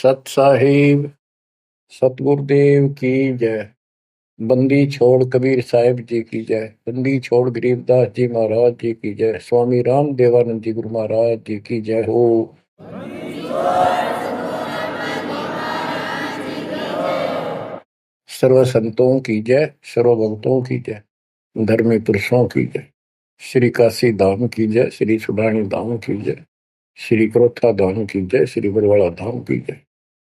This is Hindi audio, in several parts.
सत साहिब सतगुरुदेव की जय। बंदी छोड़ कबीर साहिब जी की जय। बंदी छोड़ गरीबदास जी महाराज जी की जय। स्वामी राम देवानंद जी गुरु महाराज जी की जय हो। सर्व संतों की जय, सर्व भक्तों की जय, धर्मी पुरुषों की जय। श्री काशी धाम की जय, श्री सुडानी धाम की जय, श्री क्रोथा धाम की जय, श्री बरवाड़ा धाम की जय।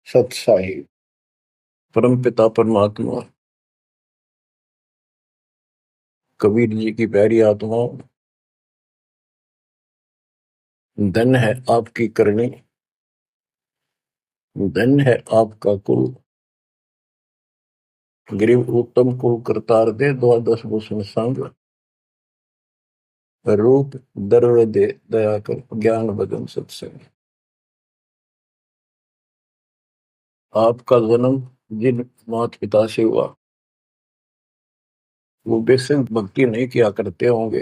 सत साहिब परम पिता परमात्मा कबीर जी की प्यारी आत्माओं, धन है आपकी करनी, धन है आपका कुल, गरीब उत्तम कुल करतार दे द्वादश भूषण संग, रूप दर्व दे दया कर ज्ञान भजन सत्संग। आपका जन्म जिन माता पिता से हुआ वो बेशक भक्ति नहीं किया करते होंगे,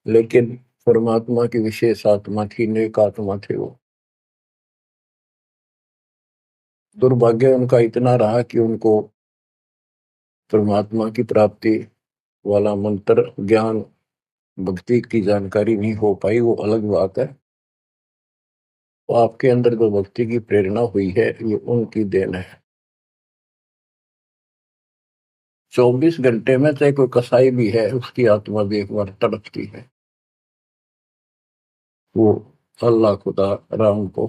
लेकिन परमात्मा की विशेष आत्मा थी, नेक आत्मा थे वो। दुर्भाग्य उनका इतना रहा कि उनको परमात्मा की प्राप्ति वाला मंत्र ज्ञान भक्ति की जानकारी नहीं हो पाई, वो अलग बात है। तो आपके अंदर जो भक्ति की प्रेरणा हुई है ये उनकी देन है। 24 घंटे में चाहे कोई कसाई भी है उसकी आत्मा भी एक बार तड़पती है, वो अल्लाह खुदा राम को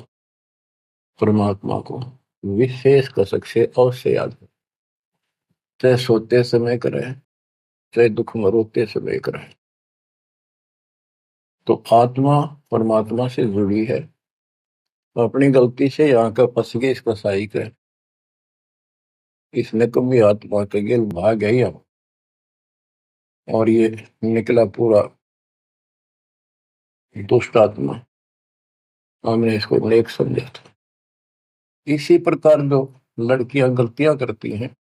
परमात्मा को विशेष कसक से अवश्य याद है, चाहे सोते समय करे चाहे दुख में रोते समय करे। तो आत्मा परमात्मा से जुड़ी है, अपनी गलती से यहाँ का फंस गए इस कसाई का, इसने कभी आत्मा के गिल भाग गई अब, और ये निकला पूरा दुष्ट आत्मा। हमने इसको नेक समझा था। इसी प्रकार जो लड़कियां गलतियां करती हैं,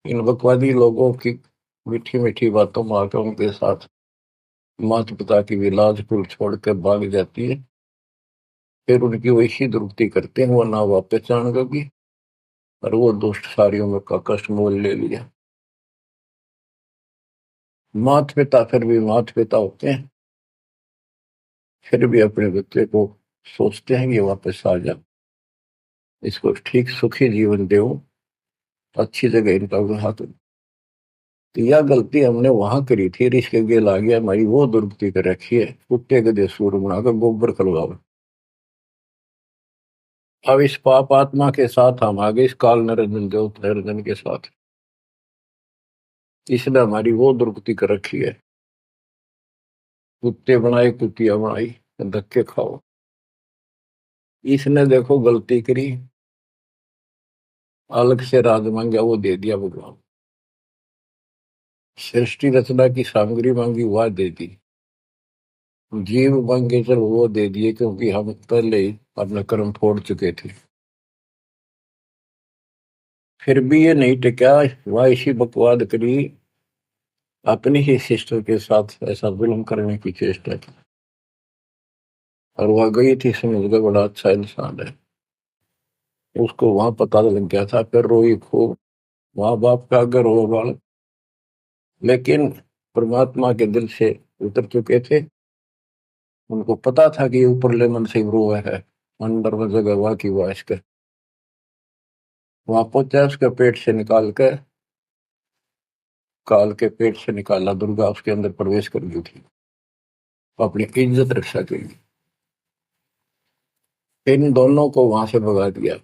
इन बकवादी लोगों की मीठी मीठी बातों में आकर उनके साथ माता पिता की भी लाज कुल छोड़ कर भाग जाती है, फिर उनकी वैसी दुर्गति करते हैं, वो ना वापस जान लगी और वो दुष्ट सारियों में का कष्ट मोल ले लिया। माता पिता फिर भी माता पिता होते हैं, फिर भी अपने बच्चे को सोचते हैं कि वापस आ जा, इसको ठीक सुखी जीवन दे, अच्छी जगह इनका विवाह करो। तो यह गलती हमने वहां करी थी, रिश्क गेल आ गया, हमारी वो दुर्गति कर रखी है, कुत्ते गधे सूर बनाकर गोबर खलवाओ। अब इस पाप आत्मा के साथ हम आगे इस काल निरंजन देव निरंजन के साथ, इसने हमारी वो दुर्गति कर रखी है, कुत्ते बनाए कुतिया बनाई, धक्के खाओ। इसने देखो गलती करी, अलग से राज मांगा वो दे दिया भगवान, सृष्टि रचना की सामग्री मांगी वह दे दी, जीव मांगे चल वो दे दिए, क्योंकि हम पहले ही अपना कर्म फोड़ चुके थे। फिर भी ये नहीं टिका, वह इसी बकवाद करी, अपनी ही सिस्टर के साथ ऐसा जुल्म करने की चेष्टा की, और वह गई थी समझ गए बड़ा अच्छा इंसान है, उसको वहां पता लग गया था, फिर रोई खूब, माँ बाप का अगर हो बालक, लेकिन परमात्मा के दिल से उतर चुके थे, उनको पता था कि ऊपरले मन से रो है, अंदर वो जगह वह की वाश के वहां पहुंचा, उसके पेट से निकाल कर, काल के पेट से निकाला, दुर्गा उसके अंदर प्रवेश कर गई थी अपनी इज्जत रक्षा के लिए। इन दोनों को वहां से भगा दिया,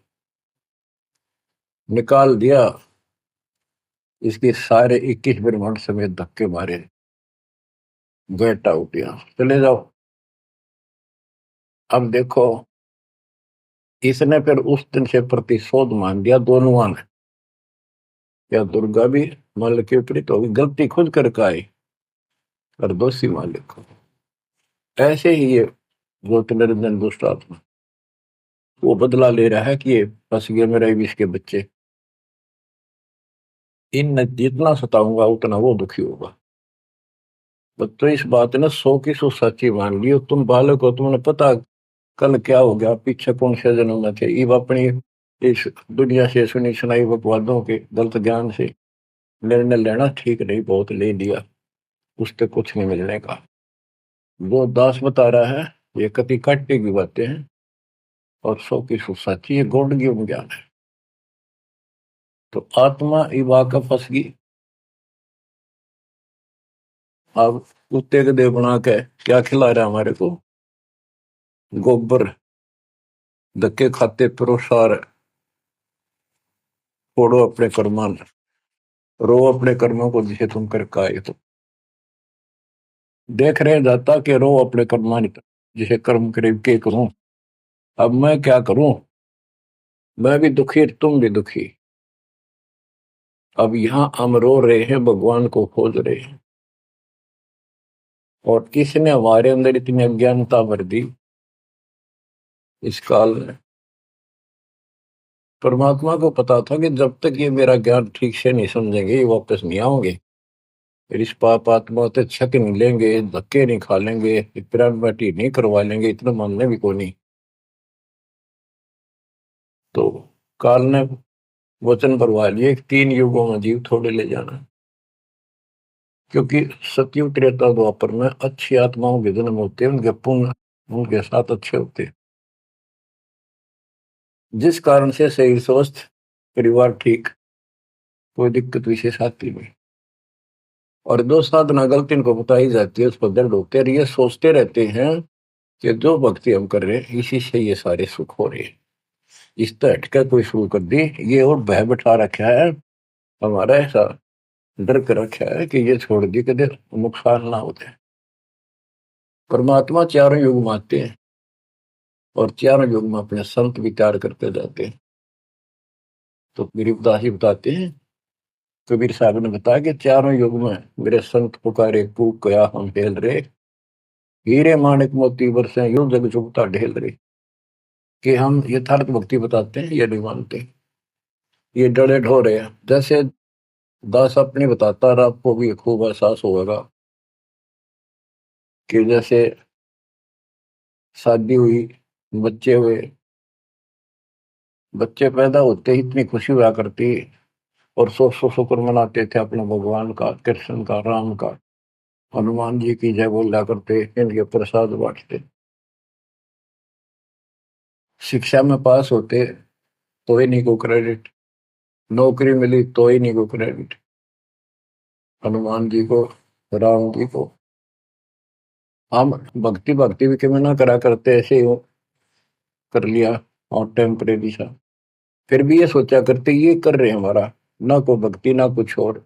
निकाल दिया, इसके सारे 21 ब्रह्मांड समेत धक्के मारे, गेट आउट, यहाँ चले जाओ। अब देखो, इसने फिर उस दिन से प्रतिशोध मान लिया दोनों ने, या दुर्गा भी मालिक के विपरीत होगी, गलती खुद करके आई और दोषी मालिक को। ऐसे ही ये ज्योतिर्निरंजन दुष्ट आत्मा वो बदला ले रहा है कि ये फंस गए मेरे विष के बच्चे, इन जितना सताऊंगा उतना वो दुखी होगा। तो इस बात ने 100 की 100 सच्ची मान ली, तुम बालक हो, तुमने पता कल क्या हो गया, पीछे कौन से जन्म में थे, इब अपनी इस दुनिया से सुनी सुनाई बकवादों के गलत ज्ञान से निर्णय लेना ठीक नहीं, बहुत ले लिया, उससे कुछ नहीं मिलने का। जो दास बता रहा है ये कति काटे की बातें हैं और 100 की सच्ची, ये गौड़ ज्ञान है। तो आत्मा इब आकर फंस गई। अब कुत्ते के देह बना के क्या खिला रहा है हमारे को, गोबर, धक्के खाते प्रोसार, फोड़ो अपने कर्मान, रो अपने कर्मों को जिसे तुम कर आए। तो देख रहे जाता कि रो अपने कर्मान जिसे कर्म करीब के करूं, अब मैं क्या करूं, मैं भी दुखी तुम भी दुखी। अब यहां हम रो रहे हैं, भगवान को खोज रहे हैं, और किसने हमारे अंदर इतनी अज्ञानता भर दी इस काल में। परमात्मा को पता था कि जब तक ये मेरा ज्ञान ठीक से नहीं समझेंगे ये वापस नहीं आओगे, फिर इस पाप आत्मा से छक नहीं लेंगे, धक्के नहीं खा लेंगे, पिरान बाटी नहीं करवा लेंगे, इतना मानने भी को नहीं। तो काल ने वचन भरवा लिए 3 युगों में जीव थोड़े ले जाना, क्योंकि सतयुग त्रेता द्वापर में अच्छी आत्माओं के जन्म होते हैं, उनके पुण्य उनके साथ अच्छे होते हैं, जिस कारण से शरीर स्वस्थ, परिवार ठीक, कोई दिक्कत विशेष आती नहीं। और जो साधना गलती इनको बताई जाती है उस पर दर्द होते हैं, ये सोचते रहते हैं कि जो भक्ति हम कर रहे हैं इसी से ये सारे सुख हो रहे हैं, इस तरह हटकर कोई शुरू कर दी, ये और भय बैठा रखा है हमारा, ऐसा डर कर रखा है कि ये छोड़ दी कदे नुकसान ना होते। परमात्मा चारों युग में आते हैं और चारों युग में अपने संत विचार करते जाते हैं। तो गरीबदास जी बताते हैं, कबीर साहब ने बताया कि चारों युग में मेरे संत पुकारे कूक कया हम हेल रे, हीरे माणिक मोती बरसे यूं जग जुगता ढेल रे। कि हम यथार्थ भक्ति बताते हैं ये नहीं मानते, ये डरे ढो रहे हैं। जैसे दास अपनी बताता रहा, आपको भी खूब एहसास होगा कि जैसे शादी हुई, बच्चे हुए, बच्चे पैदा होते ही इतनी खुशी हुआ करती, और 100 शुक्र मनाते थे अपने भगवान का, कृष्ण का, राम का, हनुमान जी की जय बोला करते, इनके प्रसाद बांटते। शिक्षा में पास होते तो ही नहीं को क्रेडिट, नौकरी मिली तो ही नहीं को क्रेडिट, हनुमान जी को, राम जी को। हम भक्ति भक्ति भी क्यों ना करा करते, ऐसे ही कर लिया और टेम्परेरी सा, फिर भी ये सोचा करते ये कर रहे हैं हमारा, ना कोई भक्ति ना कुछ और,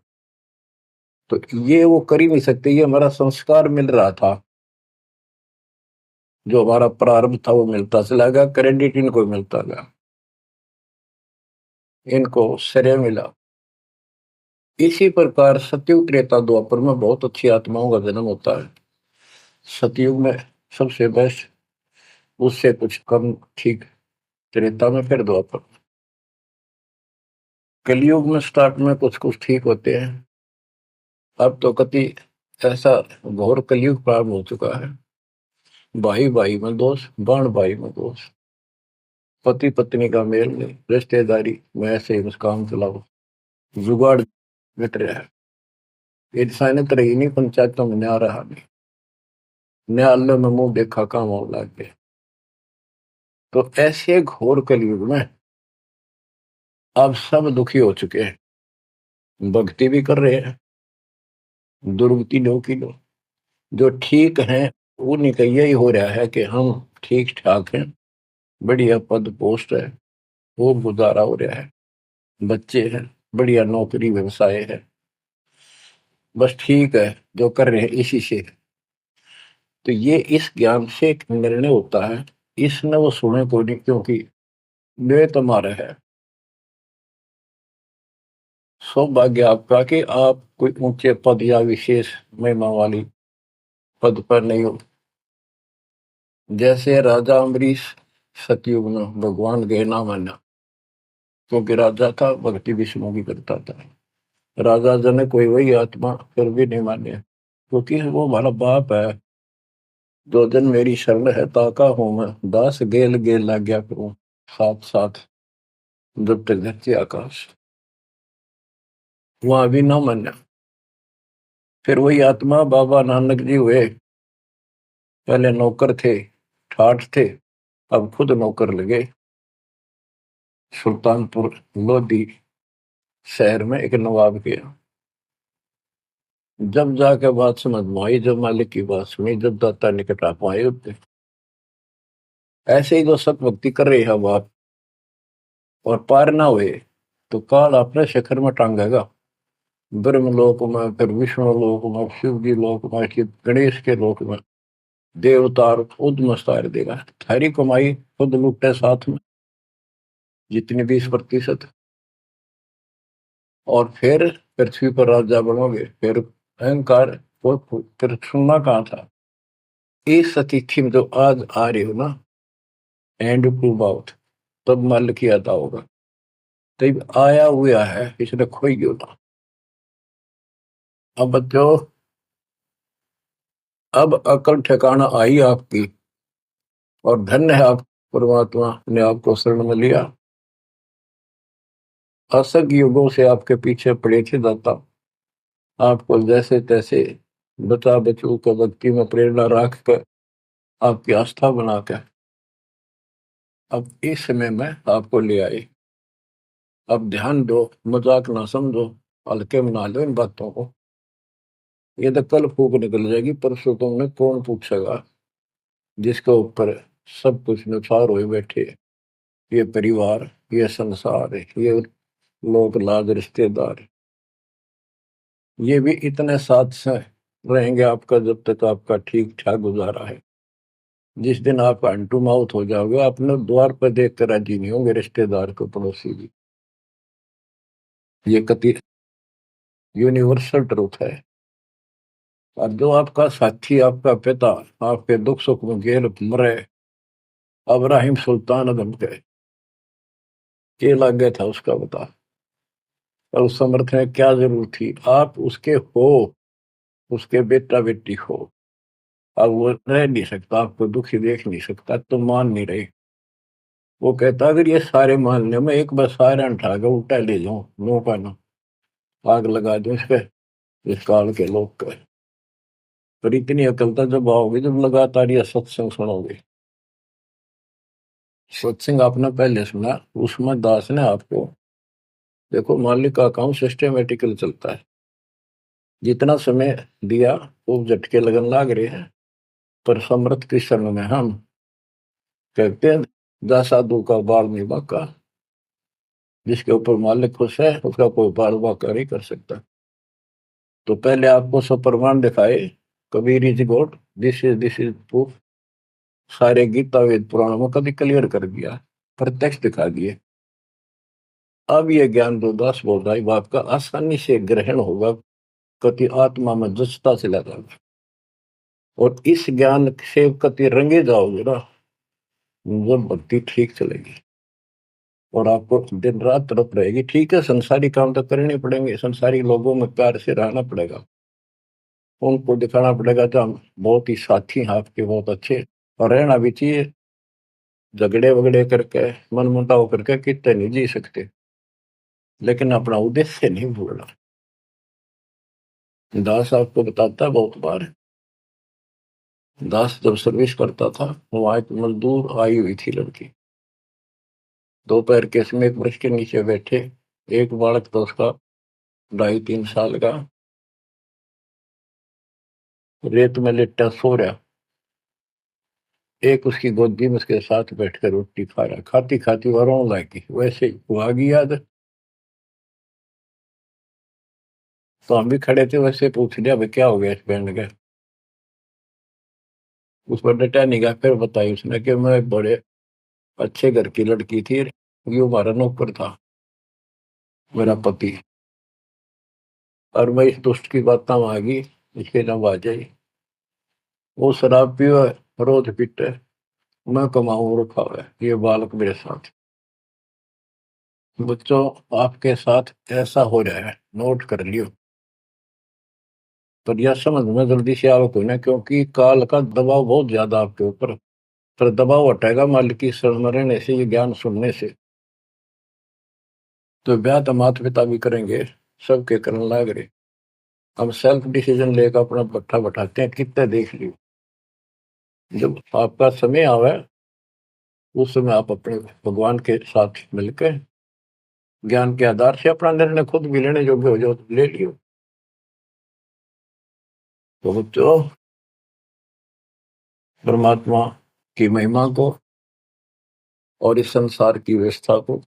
तो ये वो कर ही नहीं सकते, ये हमारा संस्कार मिल रहा था, जो हमारा प्रारंभ था वो मिलता चला गया, क्रेडिट इनको मिलता गया, इनको श्रेय मिला। इसी प्रकार सतयुग त्रेता द्वापर में बहुत अच्छी आत्माओं का जन्म होता है। सतयुग में सबसे बेस्ट, उससे कुछ कम ठीक, त्रेता में, फिर द्वापर। कलयुग में स्टार्ट में कुछ कुछ ठीक होते हैं, अब तो कति ऐसा घोर कलयुग प्रारंभ हो चुका है। भाई भाई में दोष, बाण भाई में दोष, पति पत्नी का मेल नहीं, रिश्तेदारी में ऐसे ही काम चलाओ, जुगाड़ मिट रहा है, इंसानियत रही नहीं, पंचायतों में न्याय रहा नहीं, न्यायालय में मुंह देखा काम हो लग गए। तो ऐसे घोर कलयुग में अब सब दुखी हो चुके हैं, भक्ति भी कर रहे हैं, दुर्गति लो की लो, जो ठीक हैं उन्हीं का यही हो रहा है कि हम ठीक ठाक हैं, बढ़िया पद पोस्ट है, वो गुजारा हो रहा है, बच्चे हैं, बढ़िया नौकरी व्यवसाय है, बस ठीक है जो कर रहे हैं इसी से। तो ये इस ज्ञान से एक निर्णय होता है, इसने वो सुने को नहीं, क्योंकि वे तुम्हारा है। सौभाग्य आपका कि आप कोई ऊंचे पद या विशेष महिमा वाली पद पर नहीं हो। जैसे राजा अम्बरीश सतयुग में भगवान गए ना माना, क्योंकि राजा था, भक्ति विष्णु की करता था, राजा जनक कोई वही आत्मा फिर भी नहीं माने, क्योंकि वो हमारा बाप है, दो दिन मेरी शरण है ताका हूं मैं, दास गेल गेल लाग्या करूं, साथ साथ जब तक धरती आकाश। वहां भी ना मान्या। फिर वही आत्मा बाबा नानक जी हुए। पहले नौकर थे, ठाठ थे, अब खुद नौकर लगे। सुल्तानपुर लोधी शहर में एक नवाब के यहाँ। जब जाके बात समझ में आई, जब मालिक की बात सुनी, जब दाता निकट आ पाए उठते। ऐसे ही जो सत भक्ति कर रहे हैं बाप और पार ना हुए तो काल अपने शिखर में टांगेगा। ब्रह्मलोक में, फिर विष्णु लोक में, शिव जी लोक में, फिर गणेश के लोक में देवतार खुद मस्तार देगा। थारी कमाई खुद लुटे साथ में जितनी 20%। और फिर पृथ्वी पर राजा बनोगे। फिर अहंकार फिर सुनना कहाँ था। इस अतिथि में जो आज आ रही हो ना, एंड टू बाउट, तब मल की आता होगा। तब आया हुआ है, इसने खोई क्यों ना। अब बच्चों, अब अकल ठिकाना आई आपकी, और धन्य है आप, परमात्मा ने आपको शरण में लिया। असंग युगों से आपके पीछे पड़े थे दाता, आपको जैसे तैसे बचा बचू को भक्ति में प्रेरणा रख कर, आपकी आस्था बनाकर अब इस समय में आपको ले आए। अब ध्यान दो, मजाक ना समझो, हल्के में ना लो इन बातों को। ये तो कल फूक निकल जाएगी, परसों तुमने कौन पूछेगा जिसके ऊपर सब कुछ नुसार हुए बैठे। ये परिवार, ये संसार, ये लोग लाज रिश्तेदार, ये भी इतने साथ से रहेंगे आपका जब तक आपका ठीक ठाक गुजारा है। जिस दिन आप अंटू माउथ हो जाओगे, अपने द्वार पर देख कर राजी नहीं होंगे रिश्तेदार को, पड़ोसी भी। ये कति यूनिवर्सल ट्रूथ है। और जो आपका साथी, आपका पिता, आपके दुख सुख में गेल मरे, अब्राहिम सुल्तान अदम के लग गया था उसका बता। और उस समर्थ में क्या जरूरत थी, आप उसके हो, उसके बेटा बेटी हो। अब वो रह नहीं सकता, आपको दुखी देख नहीं सकता, तो मान नहीं रहे। वो कहता अगर ये सारे मान ले, मैं एक बार सारे उठा के उल्टा ले जाऊं, नो का ना, आग लगा दूं इस पे, इस काल के लोग का। पर इतनी अकलता जब आओगे जब लगातार ये सत्संग सुनोगे। सत्संग आपने पहले सुना, उसमें दास ने आपको, देखो मालिक का काम सिस्टमेटिकल चलता है। जितना समय दिया वो झटके लगन लाग रहे हैं। पर समर्थ कृष्ण में हम कहते हैं, जा साधु का बाल नहीं बांका। जिसके ऊपर मालिक खुश है उसका कोई बाल बांका नहीं कर सकता। तो पहले आपको सब प्रमाण दिखाए, Kabir is God, this is proof. सारे गीता वेद पुराणों में कभी क्लियर कर दिया, प्रत्यक्ष दिखा दिए। अब ये ज्ञान जो दास बोल रहा है आपका आसानी से ग्रहण होगा, कति आत्मा में जचता चला जाएगा। और इस ज्ञान से कति रंगे जाओगे ना, जब भक्ति ठीक चलेगी और आपको दिन रात तरफ रहेगी। ठीक है, संसारी काम तो करने पड़ेंगे, संसारी लोगों में प्यार से रहना पड़ेगा, उनको दिखाना पड़ेगा तो हम बहुत ही साथी हैं आपके, बहुत अच्छे। और रहना भी चाहिए। झगड़े वगड़े करके, मन मुटाव करके कितने नहीं जी सकते, लेकिन अपना उद्देश्य नहीं भूलना। दास आपको बताता है बहुत बार, दास जब सर्विस करता था, वहां एक मजदूर आई हुई थी लड़की, दोपहर के समय एक वृक्ष के नीचे बैठे, एक बालक था उसका 2.5-3 साल का, रेत में लिट्टा सो रहा। एक उसकी गोदी में उसके साथ बैठकर रोटी खा रहा, खाती खाती वो रोने लगी। वैसे ही वो आ गई याद। तो हम भी खड़े थे, वैसे पूछ लिया भाई क्या हो गया इस बैंड का। उस पर डटा नहीं गया। फिर बताई उसने कि मैं एक बड़े अच्छे घर की लड़की थी, ये हमारा नौकर था, मेरा पति, और मैं इस दुष्ट की बात आ गई, इसके नाम आ जाई। वो शराब पियो, रोज पीटे, मैं कमाऊं रखा हुआ है, ये बालक मेरे साथ। बच्चों, आपके साथ ऐसा हो रहा है, नोट कर लियो। पर यह समझ में जल्दी से आओ कोई ना, क्योंकि काल का दबाव बहुत ज्यादा आपके ऊपर। पर दबाव हटेगा मालिक की शरण में रहने से, ये ज्ञान सुनने से। तो ब्याह तो माता पिता भी करेंगे, सबके करने लाग रहे। हम सेल्फ डिसीजन लेकर अपना पट्टा बैठाते हैं, कितने देख लियो। जब आपका समय आवे उस समय आप अपने भगवान के साथ मिलकर ज्ञान के आधार से अपना निर्णय खुद भी लेने योग्य हो जाओ तो ले लियो। तो बच्चों, परमात्मा की महिमा को और इस संसार की व्यवस्था को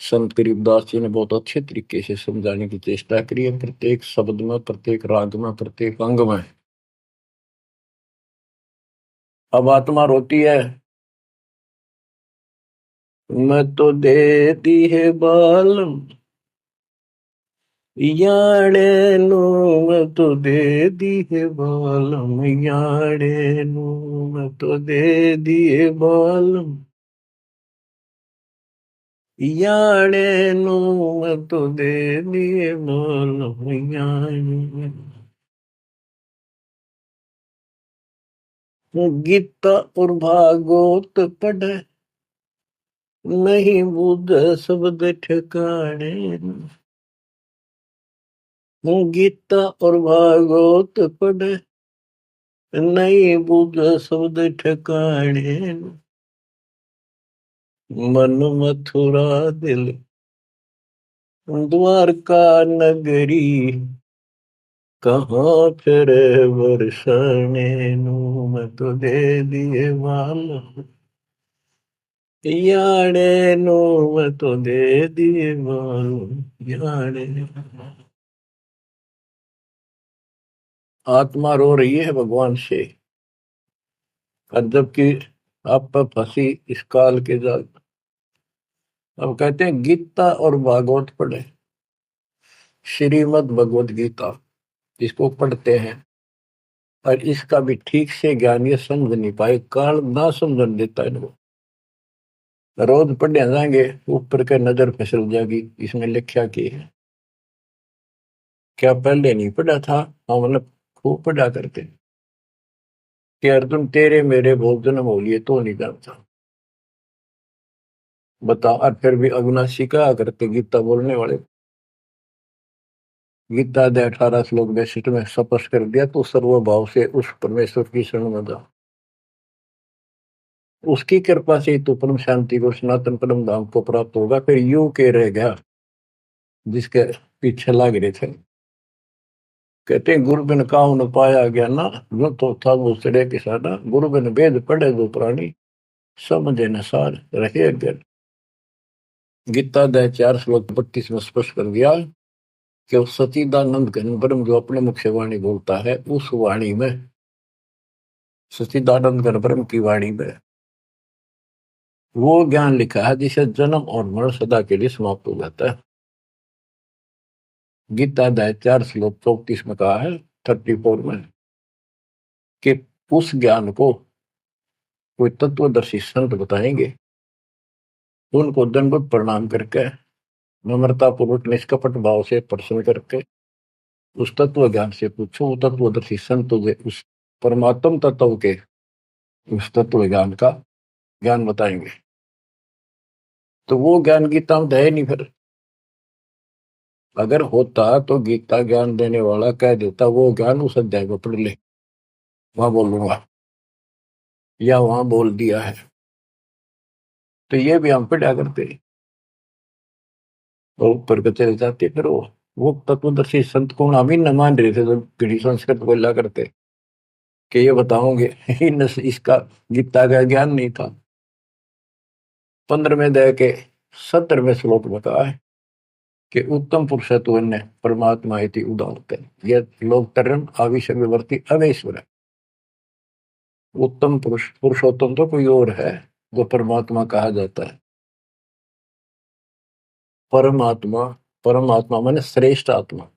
संत करीबदास जी ने बहुत अच्छे तरीके से समझाने की चेष्टा करी है, प्रत्येक शब्द में, प्रत्येक राग में, प्रत्येक अंग में। अब आत्मा रोती है, मैं तो दे दी है बालम याड़े नु, मैं तो दे दी है बालम याड़े नु, मैं तो दे दिए बालम याड़े नु, मैं तो दे दिए बालम याड़े। गीता और भागवत पढ़े नहीं बुध शब्द ठिकाने। गीता और भागवत पढ़े नहीं बुध शब्द ठिकाने। मन मथुरा दिल द्वारका नगरी, कहाँ फिर बरसाने नू, मैं तो दे दिए बाल याड़े नो, मैं तो दे दिए बाल याड़े। आत्मा रो रही है भगवान से, और जबकि आप पर फंसी इस काल के जाल। अब कहते हैं गीता और भागवत पढ़े, श्रीमद् भगवत गीता इसको पढ़ते हैं, और इसका भी ठीक से ज्ञान ये समझ नहीं पाए, काल ना समझ देता है इनको। रोज पढ़ने जाएंगे, ऊपर के नजर फिसल जाएगी, इसमें लिखा की है क्या पहले नहीं पढ़ा था। हाँ, मतलब खूब पढ़ा करते कि अर्जुन तेरे मेरे बहुत जन्म हो लिए तो नहीं जानता। बताओ, और फिर भी अविनाशी कहा करते गीता बोलने वाले। गीता दे 18 श्लोक 62 में स्पष्ट कर दिया, तो सर्वभाव से उस परमेश्वर की शरण में जा, उसकी कृपा से तो परम शांति को, सनातन परम धाम को प्राप्त होगा। फिर यू के रह गया जिसके पीछे लग रहे थे। कहते गुरु बिन काहू न पाया गया ना, जो तो था वो सड़े किसाना, गुरु बिन वेद पढ़े जो प्राणी, समझे न सार रहे अज्ञान। गीता अध्याय 4 श्लोक 32 में स्पष्ट कर दिया कि उस सचिदानंद घन ब्रह्म जो अपने मुख से वाणी बोलता है, उस वाणी में, सचिदानंद घन ब्रह्म की वाणी में वो ज्ञान लिखा है जिसे जन्म और मरण सदा के लिए समाप्त हो जाता है। गीता अध्याय 4 श्लोक 34 में कहा है, 34 में, कि उस ज्ञान को कोई तत्वदर्शी संत बताएंगे, उनको दंडवत प्रणाम करके, नम्रता पूर्वक निष्कपट भाव से प्रश्न करके उस तत्व ज्ञान से पूछो। वो तत्वदर्शी संत उस परमात्म तत्व के उस तत्व ज्ञान का ज्ञान बताएंगे। तो वो ज्ञान गीता में है नहीं। फिर अगर होता तो गीता ज्ञान देने वाला कह देता वो ज्ञान उस अध्याय में पढ़ ले, वहां बोलूंगा, या वहां बोल दिया है। तो ये भी हम पढ़ा करते और ऊपर को चले जाते। फिर वो तत्वदर्शी संत को हम ही न मान रहे थे, तो घड़ी संस्कृत बोला करते कि ये बताओगे इसका गीता का ज्ञान नहीं था। 15वें अध्याय के 17वें श्लोक में कहा है कि उत्तम पुरुषत्व ने परमात्मा इति उदाहरते, ये लोग तरन आविष्य विवर्ती अवेश्वर है। उत्तम पुरुष, पुरुषोत्तम तो कोई और है जो परमात्मा कहा जाता है। परमात्मा, परमात्मा माने श्रेष्ठ आत्मा,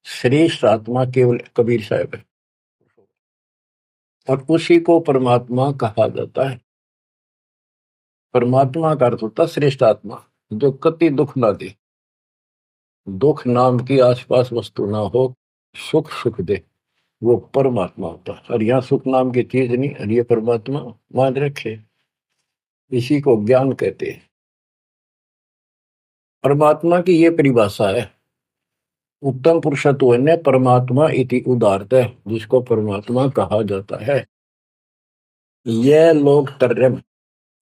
श्रेष्ठ आत्मा केवल कबीर साहब है, और उसी को परमात्मा कहा जाता है। परमात्मा का अर्थ होता है श्रेष्ठ आत्मा, जो कति दुख ना दे, दुख नाम की आसपास वस्तु ना हो, सुख सुख दे, वो परमात्मा होता है। और यहाँ सुख नाम की चीज नहीं, और ये परमात्मा मान रखे, इसी को ज्ञान कहते हैं। परमात्मा की ये परिभाषा है, उत्तम पुरुषत्व ने परमात्मा इति उदारत है, जिसको परमात्मा कहा जाता है। यह लोक त्रयम्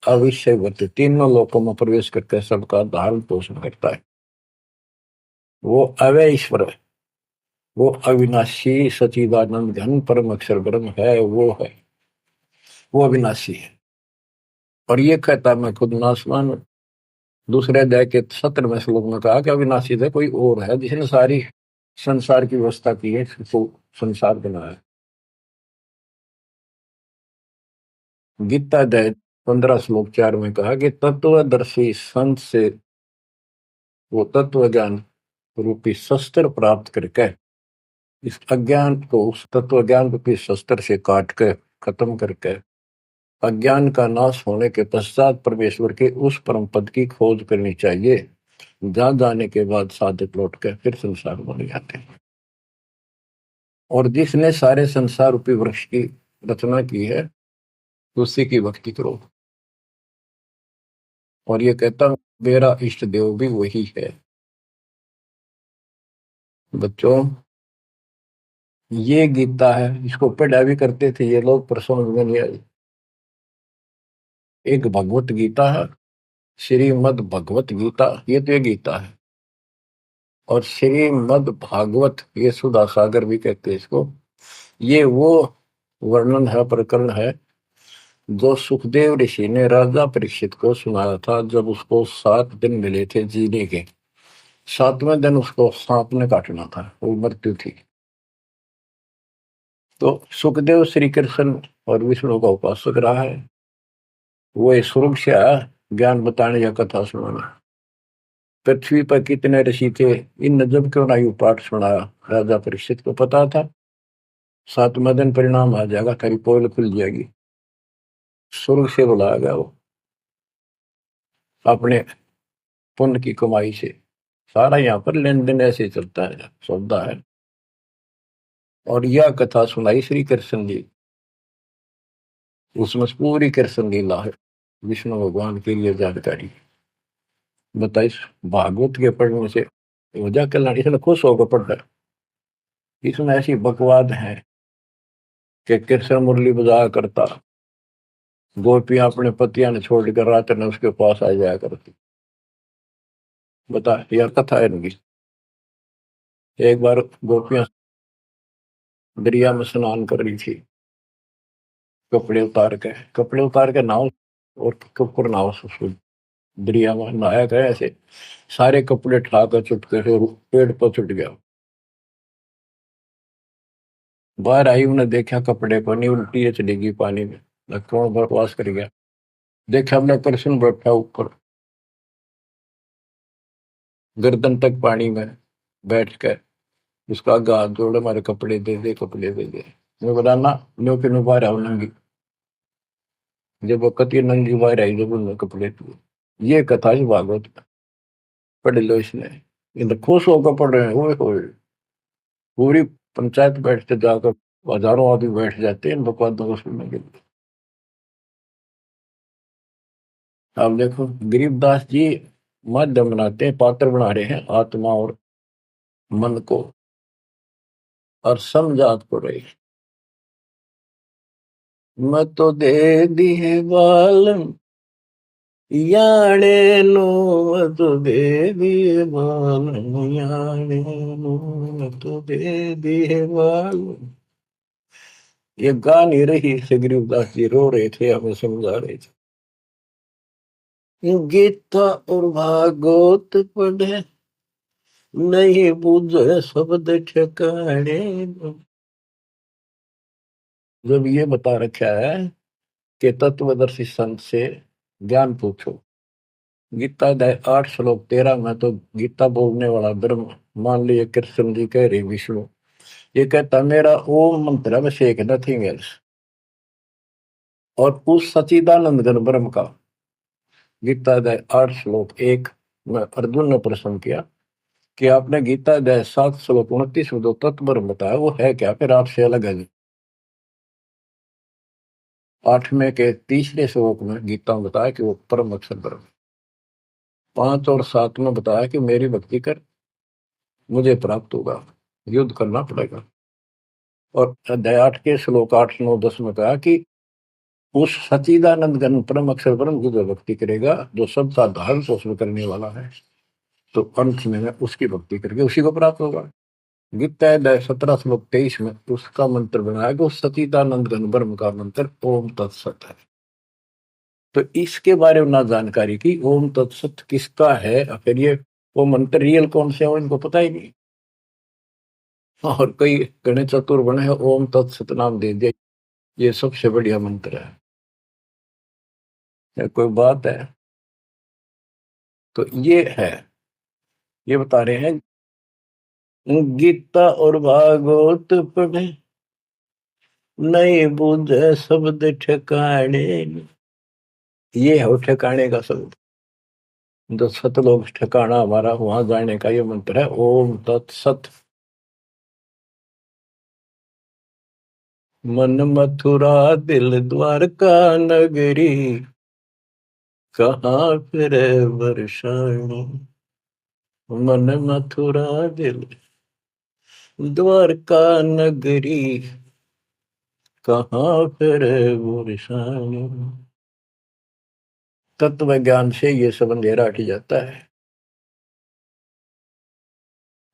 अविषयवत, तीनों लोकों में प्रवेश करके सबका धारण पोषण करता है। वो अव्यय ईश्वर है, वो अविनाशी सचिदानंद घन परम अक्षर ब्रह्म है, वो है, वो अविनाशी है। और ये कहता मैं खुद नासवान हूं। दूसरे अध्याय के 17वें श्लोक में कहा कि अविनाशी है, कोई और है जिसने सारी संसार की व्यवस्था की है, इसको संसार बनाया। गीता अध्याय 15 श्लोक 4 में कहा कि तत्वदर्शी संत से वो तत्व ज्ञान रूपी शस्त्र प्राप्त करके इस अज्ञान को उस तत्व ज्ञान रूपी शस्त्र से काट के खत्म करके अज्ञान का नाश होने के पश्चात परमेश्वर के उस परम पद की खोज करनी चाहिए, जहां जाने के बाद साधक लौट के फिर संसार बन जाते हैं। और जिसने सारे संसार रूपी वृक्ष की रचना की है, उसी की भक्ति करो। और ये कहता मेरा इष्ट देव भी वही है। बच्चों, ये गीता है, इसको पढ़ा भी करते थे ये लोग, पर समझ में नहीं आई। एक भगवत गीता है, श्रीमद् भगवत गीता, ये तो ये गीता है। और श्रीमद् भागवत, ये सुधा सागर भी कहते हैं इसको। ये वो वर्णन है, प्रकरण है, जो सुखदेव ऋषि ने राजा परीक्षित को सुनाया था जब उसको 7 दिन मिले थे जीने के। 7वें दिन उसको सांप ने काटना था, वो मृत्यु थी। तो सुखदेव श्री कृष्ण और विष्णु का उपासक रहा है। वो स्वर्ग से आया ज्ञान बताने या कथा सुनाना। पृथ्वी पर कितने ऋषि थे, इन जब क्यों ना यू पाठ सुनाया। राजा परीक्षित को पता था 7वें दिन परिणाम आ जाएगा, तेरी पोल खुल जाएगी। स्वर्ग से बुलाया गया वो, अपने पुण्य की कमाई से। सारा यहाँ पर लेन देन ऐसे चलता है, सौदा है। और यह कथा सुनाई श्री कृष्ण जी, उसमें पूरी कृष्ण लीला है, विष्णु भगवान के लिए जानकारी बताइए। भागवत के पढ़ने से वजह कल्याण, इसने खुश होकर पढ़ा। इसमें ऐसी बकवाद है कि कृष्ण मुरली बजाया करता, गोपियां अपने पतियां ने छोड़कर रात ने उसके पास आ जाया करती। बता यार, कथा है इनकी। एक बार गोपियां दरिया में स्नान कर रही थी, कपड़े उतार के नाव और ऊपर नाव से दरिया में नहाया गया। ऐसे सारे कपड़े ठाकर चुटके से पेड़ पर चुट गया। बाहर आई, उन्हें देखा कपड़े को नहीं, उल्टी है चली गई पानी में, कौन बकवास कर गया। देखा हमने कृष्ण बैठा ऊपर गर्दन तक पानी में बैठ कर, उसका हाथ जोड़े, हमारे कपड़े दे दे, कपड़े दे दे। मैं बोला ना, न्यो के नो बाहर आओ नंगी। जब वो कति नंगी बाहर आई, जब उन्होंने कपड़े दिए। ये कथा ही भागवत में, पढ़ लो इसने। इन खुश होकर पढ़ रहे हैं, ओए पूरी पंचायत बैठते जाकर, हजारों आदमी बैठ जाते हैं इन बकवादों को सुनने के लिए। आप देखो गरीबदास जी माध्यम बनाते हैं, पात्र बना रहे हैं आत्मा और मन को, और समझात को रही। मैं तो दे दिए बालम याने नो, मैं तो दे दिए बालम याने नो, मैं तो दे दिए बालम। ये गा नहीं रही से, गरीबदास जी रो रहे थे, हमें समझा रहे थे। गीता और भागवत पढ़े, नहीं बुझे शब्द ठिकाने। जब ये बता रखा है कि तत्वदर्शी संत से ज्ञान पूछो, गीता अध्याय 8 श्लोक 13 में तो गीता बोलने वाला ब्रह्म, मान लीजिए कृष्ण जी कह रहे विष्णु, ये कहता मेरा ओम मंत्र में शेख नथिंग एल्स। और उस सचिदानंद घन ब्रह्म का, गीता अध्याय 8 श्लोक 1 में अर्जुन ने प्रश्न किया कि आपने गीता अध्याय 7 श्लोक 29 में जो तत्व ब्रह्म बताया वो है क्या, फिर आपसे अलग है। 8वें के तीसरे श्लोक में गीता में बताया कि वो परम अक्षर ब्रह्म। 5 और 7 में बताया कि मेरी भक्ति कर, मुझे प्राप्त होगा, युद्ध करना पड़ेगा। और अध्याय 8 के श्लोक 8 9 10 में कहा कि उस सच्चिदानंद घन परम अक्षर ब्रह्म की जो भक्ति करेगा, जो सबका धारण पोषण करने वाला है, तो अंत में उसकी भक्ति करके उसी को प्राप्त होगा। गीता अध्याय 17 श्लोक 23 में उसका मंत्र बनाया कि उस सच्चिदानंद घन ब्रह्म का मंत्र ओम तत्सत है। तो इसके बारे में ना जानकारी की, ओम तत्सत किसका है, फिर ये वो मंत्र रियल कौन से हो इनको पता ही नहीं। और कई गणेश चतुर बने हैं, ओम तत्सत नाम दे दिया, ये सबसे बढ़िया मंत्र है। या कोई बात है। तो ये है, ये बता रहे हैं गीता और भागवत पढ़े, नहीं बूझे शब्द ठिकाने। ये है ठिकाने का शब्द, जो सतलोक ठिकाना हमारा, वहां जाने का ये मंत्र है ओम तत्सत। मन मथुरा दिल द्वारका नगरी, कहाँ फिर वर्षाणी। मन मथुरा दिल द्वारका नगरी, कहाँ फिर वर्षाणी। तत्व ज्ञान से ये सब अंधेरा हट जाता है।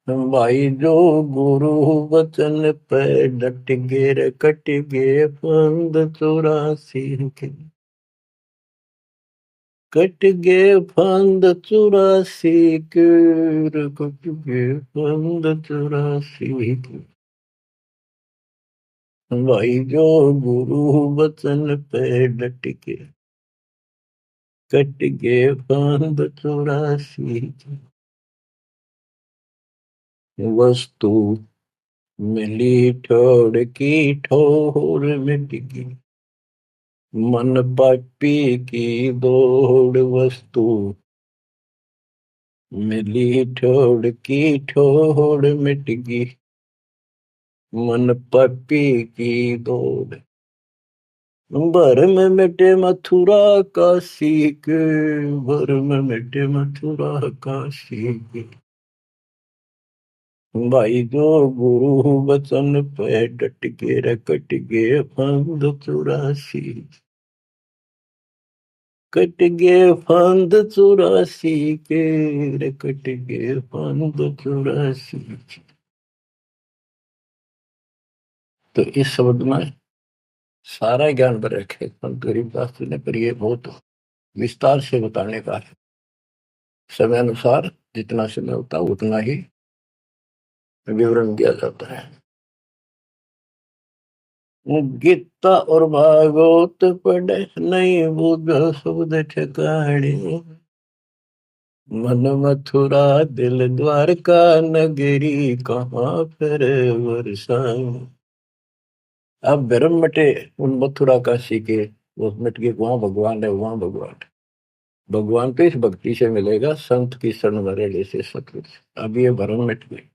भाई जो गुरु वचन पे डट गे, कट गे फंद 84 के, कट गे फंद 84 के, कट गे फंद 84 के। भाई जो गुरु वचन पे डट के, कट गे फंद 84 के। वस्तु मिली ठोड़ की ठोर मिट गई, मन पापी की दौड़। वस्तु मिली ठोड़ की ठोड़ मिट गई, मन पापी की दौड़। भर में मिटे मथुरा काशी के, भर में मिटे मथुरा काशी के। भाई जो गुरु वचन पे डट के, रकट गे फंद 84, कट गे फंद 84 के, रकट गे फंद 84। तो इस शब्द में सारा ज्ञान भर रखे संत गरीबदास जी ने, पर ये बहुत विस्तार से बताने का है। समय अनुसार जितना समय होता है उतना ही विवरण दिया जाता है। गीता और भागवत पढ़े, नहीं बुझ शब्द ठिकाने। मन मथुरा दिल द्वारका नगरी, कहाँ फिर वर्षाएं। अब भ्रम मटे उन मथुरा काशी के, वो मिट के वहां भगवान है, वहां भगवान है। भगवान तो इस भक्ति से मिलेगा, संत की शरण में रहने से सतगुरु से। अब ये भ्रम मिट गए।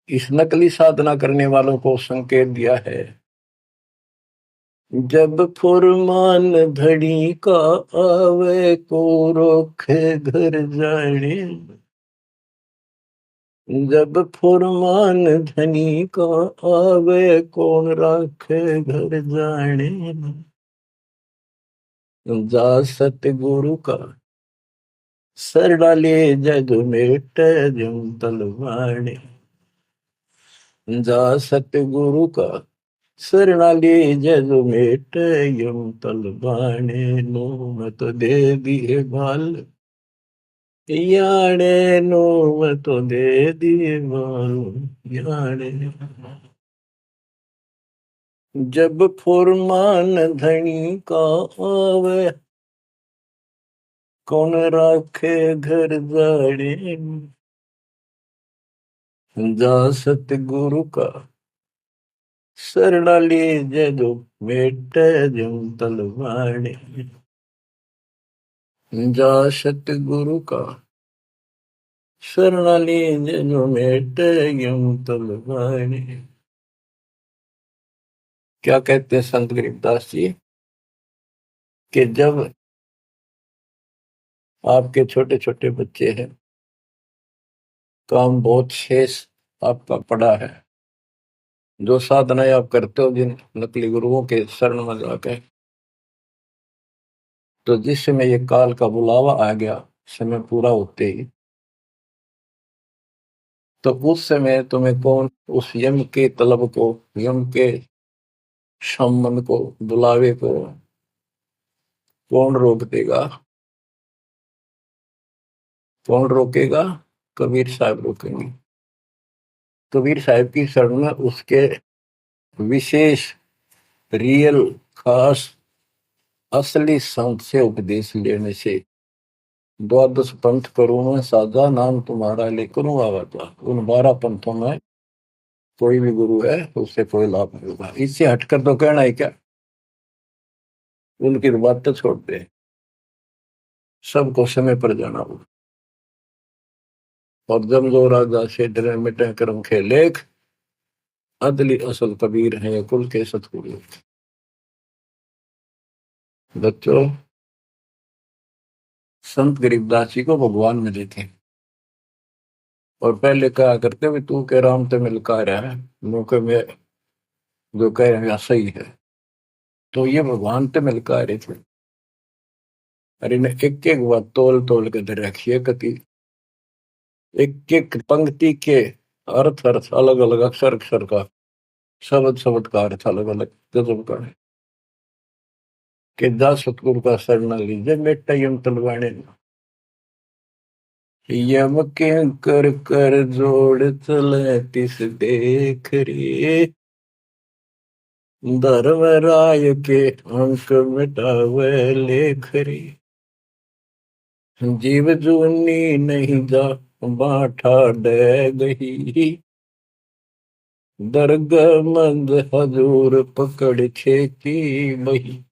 इस नकली साधना करने वालों को संकेत दिया है, जब फुरमान धड़ी का आवे, को रोके घर जाने। जब फुरमान धनी का आवे, कौन राखे घर जाने। जा सतगुरु का सरड़ा ले, जग मेट जम तलवाणे। जा सतगुरु का सरड़ा ले, जग मेट यम तलवाणे। नो मत दे दिए बाल, याणे नो मत दे दिए बाल, याणे। जब फुरमान धनी का आवे, कौन राखे घर जाड़े। जा सतगुरु का सरड़ा ले, जदो मेट जम तलवाड़े। जा सतगुरु का शरणाली जो मेट यम तलवाने। क्या कहते हैं संत गरीबदास जी कि जब आपके छोटे छोटे बच्चे हैं, काम बहुत शेष आपका पड़ा है, जो साधनाएं आप करते हो जिन नकली गुरुओं के शरण में जाकर, तो जिस समय ये काल का बुलावा आ गया, समय पूरा होते ही, तो उस समय तुम्हें कौन उस यम के तलब को, यम के सम्मन को, बुलावे को कौन रोक देगा? कौन रोकेगा? कबीर साहब रोकेंगे। कबीर साहब की शरण में उसके विशेष, रियल, खास, असली संत से उपदेश लेने से, द्वादश पंथ करूं मैं साझा, नाम तुम्हारा लेकर आवाजा। उन 12 पंथों में कोई भी गुरु है उससे कोई लाभ नहीं होगा। इससे हटकर तो कहना है क्या? उनकी बात तो छोड़ दे, सबको समय पर जाना होगा। और जब जो राजा से डरे मिटे कर्म के लेख, अदली असल कबीर है कुल के सतगुरु। बच्चों, संत गरीबदास जी को भगवान मिले थे, और पहले कहा करते भी तू के राम ते मिलका रहा है, मौके में जो कह रहे हैं सही है। तो ये भगवान ते मिलका रहे थे। और इन्हें एक एक बात तोल तोल के दे रखी है, कति एक एक पंक्ति के अर्थ अर्थ अलग अलग, अक्षर अक्षर का, शब्द शब्द का अर्थ अलग अलग गजब का है। कि जा सतगुरु का शरण लीजिए बेटा यम तलवाने, यम के कर कर जोड़ चले तिस देख रे, धर्म राय के अंक मिटावे लेख रे, जीव जूनी नहीं जा बाठा डे गही, दर्ग मंद हजूर पकड़ छेकी बही,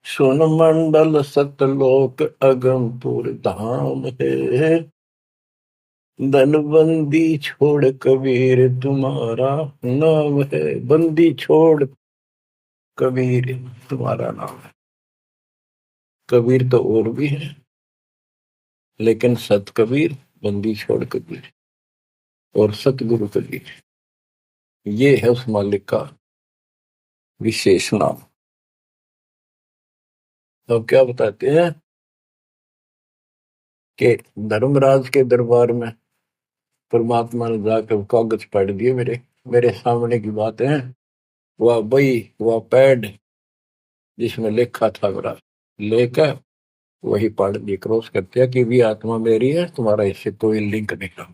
सुन मंडल सतलोक अगमपुर धाम है, धनबंदी छोड़ कबीर तुम्हारा नाम है। बंदी छोड़ कबीर तुम्हारा नाम है। कबीर तो और भी है, लेकिन सत कबीर, बंदी छोड़ कबीर और सतगुरु कबीर, ये है उस मालिक का विशेष नाम। तो क्या बताते हैं कि धर्मराज के दरबार में परमात्मा ने जाकर कागज पढ़ दिए, मेरे मेरे सामने की बात है। वह बई, वह पैड जिसमें लिखा था मेरा, लेकर वही पढ़ दिए, क्रॉस करते हैं कि भी आत्मा मेरी है, तुम्हारा इससे कोई लिंक नहीं रहा।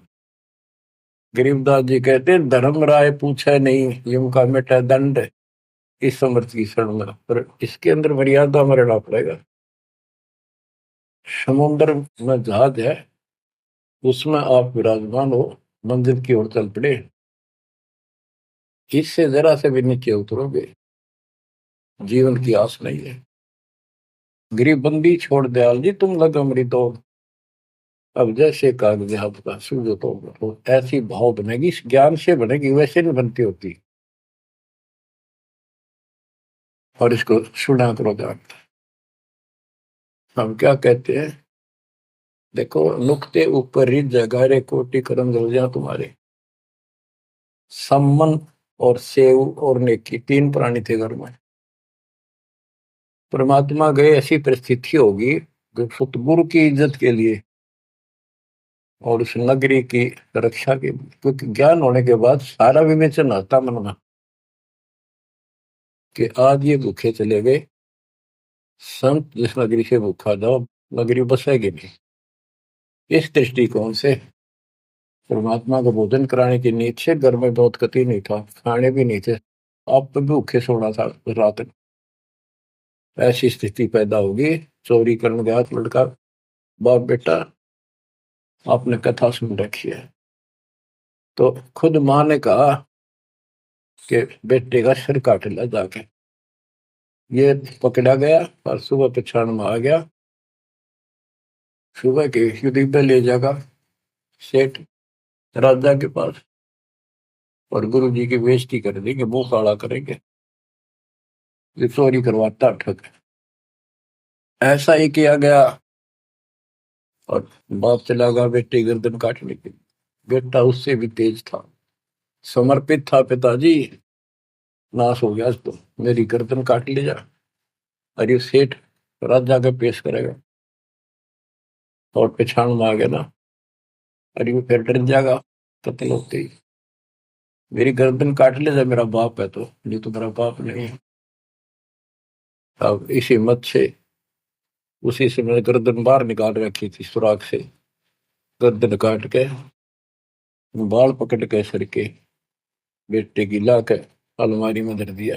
गरीबदास जी कहते हैं धर्म राय पूछे नहीं, यम का मिटा दंड, इस समर्थ की शरण में, पर इसके अंदर मर्यादा में रहना पड़ेगा। समुद्र में जहाज है, उसमें आप विराजमान हो, मंजिल की ओर चल पड़े, इससे जरा से भी नीचे उतरोगे, जीवन की आस नहीं है। गरीबबंदी छोड़ दयाल जी तुम लग अमरी दो, अब जैसे कागज आपका सूझो तो ऐसी भाव बनेगी, इस ज्ञान से बनेगी, वैसे नहीं बनती होती। और इसको सुना करो ध्यान। हम क्या कहते हैं, देखो नुक्ते ऊपर रिज जगारे कोटि करम रोजा तुम्हारे, सम्मन और सेव और नेकी, 3 प्राणी थे घर में। परमात्मा गए, ऐसी परिस्थिति होगी जो सतगुरु की इज्जत के लिए और उस नगरी की रक्षा के लिए, क्योंकि ज्ञान होने के बाद सारा विवेचन आता मन में कि आज ये भूखे चले गए, संत जिस नगरी से भूखा जाओ नगरी बसेगी नहीं। इस दृष्टिकोण से परमात्मा को भोजन कराने की नींद से घर में बहुत कति नहीं था, खाने भी नहीं थे, आप तो भूखे सोना था रात। ऐसी स्थिति पैदा होगी, चोरी करने गया लड़का, बाप बेटा आपने कथा सुन रखी है। तो खुद माँ ने कहा कि बेटे का सिर काट लिया जाके, ये पकड़ा गया और सुबह पछाड़ में आ गया, सुबह के युद्ध पे ले जागा सेठ राजा के पास, और गुरु जी की बेइज्जती कर देंगे, मुंह काला करेंगे, ये चोरी करवाता ठग। ऐसा ही किया गया, और बाप चला गया बेटे गर्दन काटने के लिए। बेटा उससे भी तेज था, समर्पित था, पिताजी नाश हो गया तो मेरी गर्दन काट ले जा। अरे सेठ राजा के पेश करेगा, और पछाण में आ गया ना, अरे वो फिर डर जाएगा कत्ल होते ही, मेरी गर्दन काट ले जा, मेरा बाप है तो, नहीं तो मेरा बाप नहीं है। अब इस हिम्मत से उसी से मैंने गर्दन बाहर निकाल रखी थी सुराख से, गर्दन काट के बाल पकड़ के सर के बेटे की ला के अलमारी में धर दिया।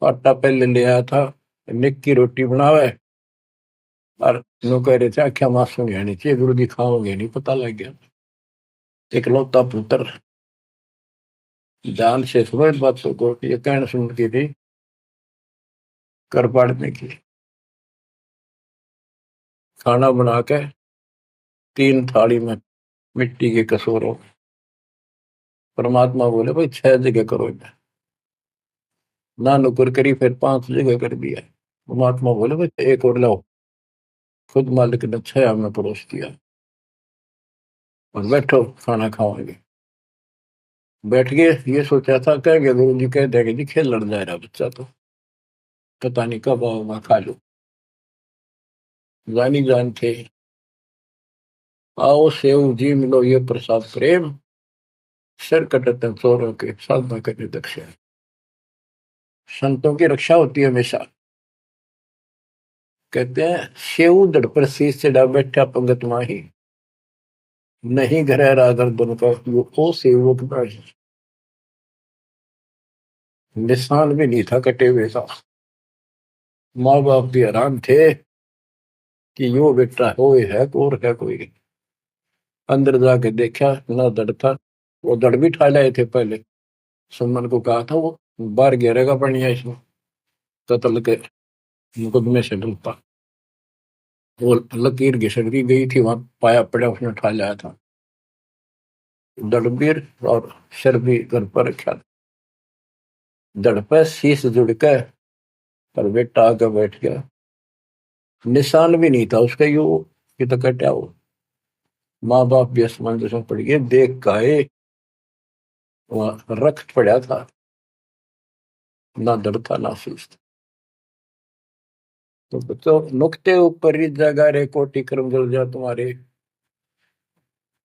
आटा पहले ले आया था, निक की रोटी बनावे, और नो कह रहे थे आख्या मासूम है चाहिए, गुरु जी खाओगे नहीं, पता लग गया। इकलौता पुत्र जान से सुबह बातों को ये कहना सुन की थी, कर पाड़ने की। खाना बना के 3 थाली में मिट्टी के कसूरों, परमात्मा बोले भाई 6 जगह करो, ना नुकर करी, फिर 5 जगह कर दिया। परमात्मा बोले भाई एक और लाओ, खुद मालिक ने 6 में परोस दिया, और बैठो खाना खाओगे। बैठ गए, ये सोचा था कहेंगे गुरु जी कह देंगे जी खेल लड़ जा रहा बच्चा, तो पता नहीं कब आओ खा लो। जानी जान थे, आओ सेव जी मिलो ये प्रसाद प्रेम, सिर कटते चोरों के साधना करने दक्षिण। संतों की रक्षा होती है हमेशा। कहते हैं सेव दड़ पर शीश चढ़ा बैठा पंगत माही, नहीं घर रागर बन का वो ओ सेवक नहीं। निशान भी नहीं था कटे हुए का। माँ बाप भी हैरान थे कि यो बेटा हो है और है कोई। अंदर जाके देखा ना दड़ था, वो दड़ भी ठा लाए थे पहले। सुमन को कहा था वो बाहर गिरेगा बढ़िया इसमें, कत्ल के मुकदमे से डरता। वो लकीर घिसक दी गई थी, वहां पाया पड़ा उसने उठा लाया था। दड़बीर और सिर भी घर पर रखा था, दड़ पर शीश जुड़ के, पर बेटा आके बैठ गया। निशान भी नहीं था उसका, यू ये तो कटा हो। माँ बाप भी असमंजस में पड़ गए, देख गाये वहां रक्त पड़ा था, ना दड़ था ना शीश था। तो बच्चों नुक्ते ऊपर ही जगह रे कोटि कर्म जल जा तुम्हारे,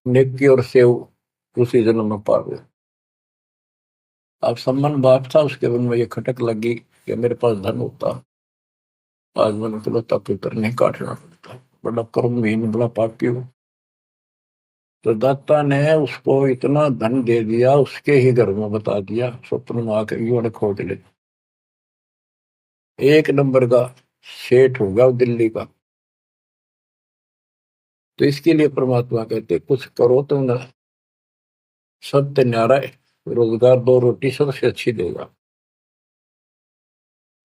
नेकी और सेव उसी जन्म में पावे। अब सम्मान बाप था, उसके मन में ये खटक लगी कि मेरे पास धन होता, आज मैंने इकलौता पुत्र नहीं काटना पड़ता, बड़ा कर्महीन बड़ा पापी हूँ। तो दाता ने उसको इतना धन दे दिया, उसके ही घर में बता दिया, स्वप्न में आकर युवा खोज ले, 1 नंबर का सेठ होगा दिल्ली का। तो इसके लिए परमात्मा कहते कुछ करो तो ना, सत्य न्यारा है, रोजगार 2 रोटी सबसे अच्छी देगा।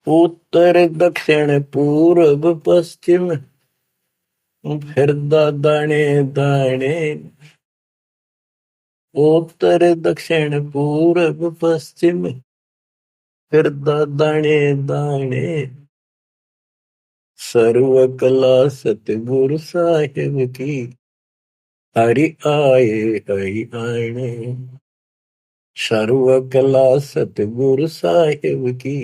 उत्तर दक्षिण पूर्व पश्चिम फिर दाने दाने, उत्तर दक्षिण पूर्व पश्चिम फिर दाने दाने, सर्व कला सतगुरु साहिब की, हरि आए हरि आने। सर्व कला सतगुरु साहिब की,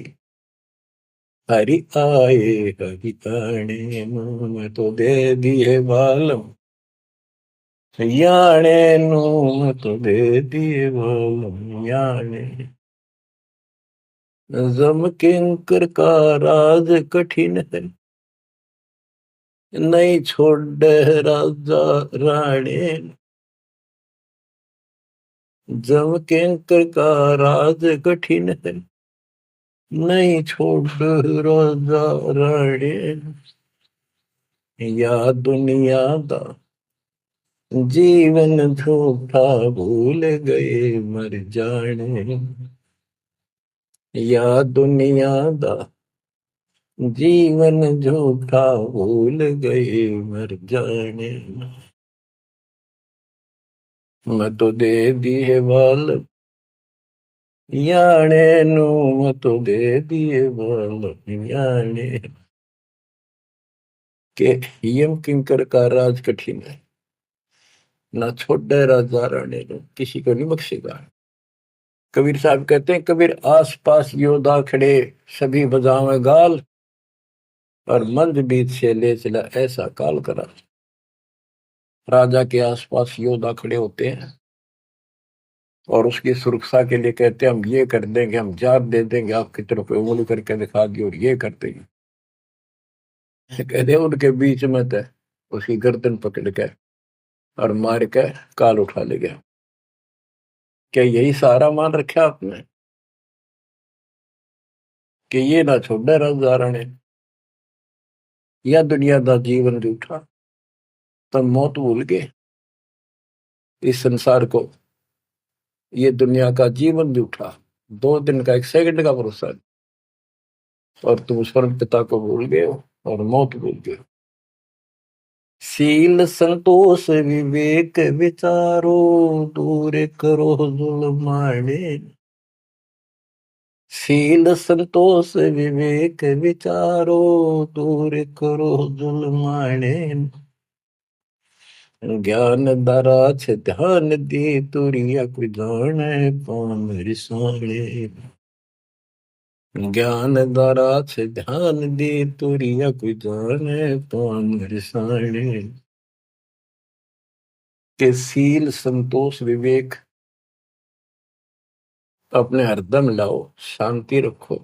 हरि आए हरि आने। मैं तो दे दिए बालम याने नू, मैं तो दे दिए बालम याने। जम किंकर का राज कठिन है, नहीं छोड़ राजा राणे। जम किंकर का राज कठिन है, नहीं छोड़ राजा राणे। या दुनिया दा जीवन झूठा भूल गए मर जाने, या दुनिया दा जीवन झूठा भूल गए मर जाने, मैं तो दे दिए बाल याने नू, मैं तो दे दिए बाल याने। के यम किंकर का राज कठिन है, ना छोड़े राजा राणे नो, किसी को नहीं बख्शेगा। कबीर साहब कहते हैं, कबीर आस पास योद्धा खड़े सभी बजावे गाल, और मंद बीत से ले चला ऐसा काल करा। राजा के आसपास योद्धा खड़े होते हैं और उसकी सुरक्षा के लिए कहते हैं, हम ये कर देंगे, हम जात दे देंगे, आपकी तरफ उंगली करके दिखा दी और ये कर देंगे। कहते हैं उनके बीच में थे, उसकी गर्दन पकड़ के और मार के काल उठा ले गया। क्या यही सहारा मान रखा आपने कि ये ना छोड़े राजा राणे, या दुनिया दा जीवन रूठा, तब मौत भूल गए इस संसार को, ये दुनिया का जीवन रूठा, 2 दिन का 1 सेकंड का भरोसा नहीं, और तुम स्वर्ण पिता को भूल गए हो और मौत भूल गए। शील संतोष विवेक विचारो, दूर करो जुल्माने। शील संतोष विवेक विचारो, दूर करो जुल्माने। ज्ञान दरा छ ध्यान दी, तुरिया कोई जाने पाम रिसाणे। ज्ञान दरा छ ध्यान दी, तुरिया कोई जाने पाम रिसाणे। के शील संतोष विवेक अपने हरदम लाओ, शांति रखो,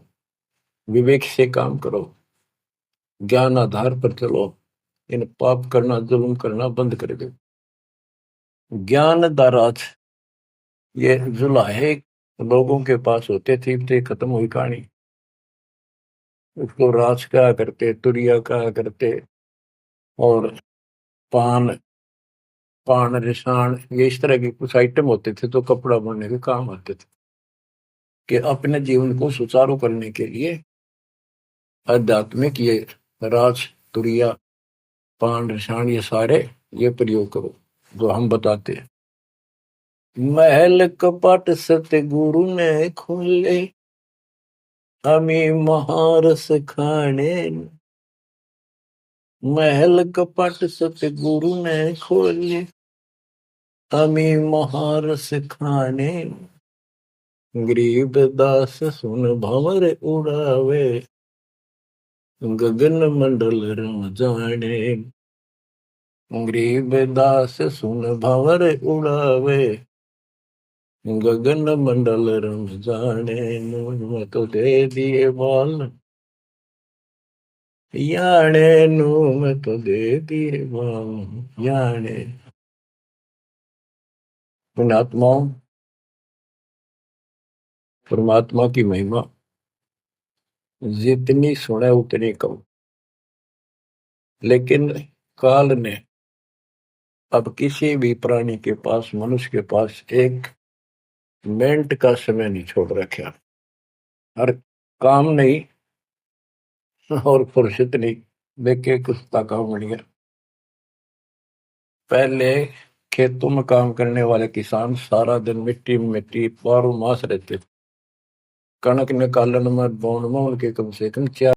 विवेक से काम करो, ज्ञान आधार पर चलो, इन पाप करना जुल्म करना बंद कर दो। ज्ञान दाराज ये जुलाहे लोगों के पास होते थे, खत्म हुई कहानी। उसको राज कहा करते, तुरिया कहा करते, और पान पान रिसाण, ये इस तरह के कुछ आइटम होते थे तो कपड़ा बनने के काम आते थे। कि अपने जीवन को सुचारू करने के लिए आध्यात्मिक ये राज तुरिया पान रिसाण ये सारे ये प्रयोग करो जो हम बताते हैं। महल कपट सतगुरु ने खोले, हमें महारस खाने। महल कपट सतगुरु ने खोले, हमें महारस खाने। गरीब दास सुन भंवर उड़ावे, गगन मंडल रम जाने। गरीब दास सुन भंवर उड़ावे, गगन मंडल रम जाने। मैं तो दे दिए बाल याने नू, मैं तो दे दिए बाल याने। पुण्यात्माओं, परमात्मा की महिमा जितनी सुने उतनी कम। लेकिन काल ने अब किसी भी प्राणी के पास, मनुष्य के पास 1 मिनट का समय नहीं छोड़ रखा। हर काम नहीं और फुर्सत नहीं, देखे कुत्ता काम बन गया। पहले खेतों में काम करने वाले किसान सारा दिन मिट्टी में मिट्टी 12 मास रहते थे। कणक निकालन में बोन में उनके कम से कम 4